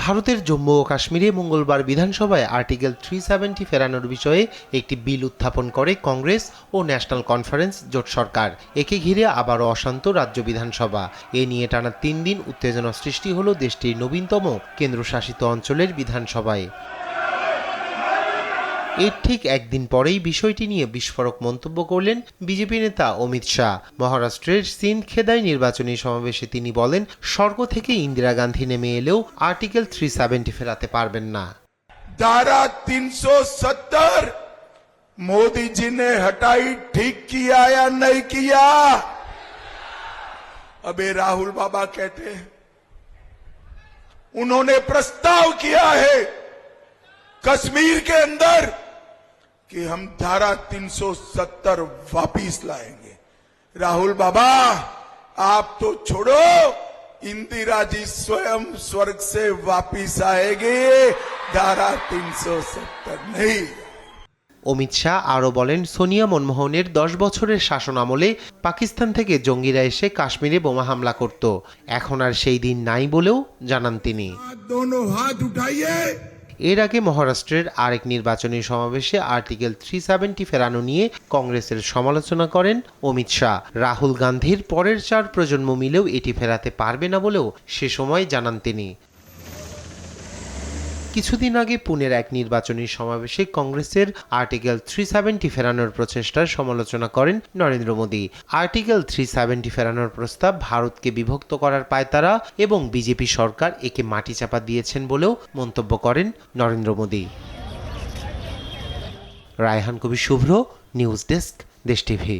ভারতের জম্মু ও কাশ্মীরে মঙ্গলবার বিধানসভায় আর্টিকেল 370 ফেরানোর বিষয়ে একটি বিল উত্থাপন করে কংগ্রেস ও ন্যাশনাল কনফারেন্স জোট সরকার। একে ঘিরে আবারও অশান্ত রাজ্য বিধানসভা। এ নিয়ে টানা 3 দিন উত্তেজনা সৃষ্টি হলো দেশটির নবীনতম কেন্দ্রশাসিত অঞ্চলের বিধানসভায়। এর ঠিক একদিন পরেই বিষয়টি নিয়ে বিস্ফোরক মন্তব্য করলেন বিজেপি নেতা অমিত শাহ। মহারাষ্ট্রের সিন্ধখেদায় নির্বাচনী সমাবেশে তিনি বলেন, স্বর্গ থেকে ইন্দিরা গান্ধী নেমে এলেও আর্টিকেল 370 ফেরাতে পারবেন না। धारा 370 मोदी जी ने हटाई, ठीक किया या नहीं किया? अबे राहुल बाबा कहते हैं उन्होंने प्रस्ताव किया है कश्मीर के अंदर कि हम धारा 370 वापिस लाएंगे। राहुल बाबा आप तो छोड़ो, इंदिरा जी स्वयं स्वर्ग से वापिस आएगी, धारा 370 नहीं। অমিত শাহ আরও বলেন, সোনিয়া মনমোহনের 10 বছরের শাসন আমলে পাকিস্তান থেকে জঙ্গিরা এসে কাশ্মীরে বোমা হামলা করত। এখন আর সেই দিন নাই বলেও জানান তিনি। दोनों हाथ उठाइए। এর আগে মহারাষ্ট্রের আরেক নির্বাচনী সমাবেশে আর্টিকেল 370 ফেরানো নিয়ে কংগ্রেসের সমালোচনা করেন অমিত শাহ। রাহুল গান্ধীর পরের 4 প্রজন্ম মিলেও এটি ফেরাতে পারবে না বলেও সে সময় জানান তিনি। কিছুদিন আগে পুনের এক নির্বাচনী সমাবেশে কংগ্রেসের আর্টিকেল 370 ফেরানোর প্রচেষ্টার সমালোচনা করেন নরেন্দ্র মোদী। আর্টিকেল 370 ফেরানোর প্রস্তাব ভারতকে বিভক্ত করার পায়তারা এবং বিজেপি সরকার একে মাটিচাপা দিয়েছেন বলেও মন্তব্য করেন নরেন্দ্র মোদী। রায়হান কবির শুভ্র, নিউজ ডেস্ক, দেশ টিভি।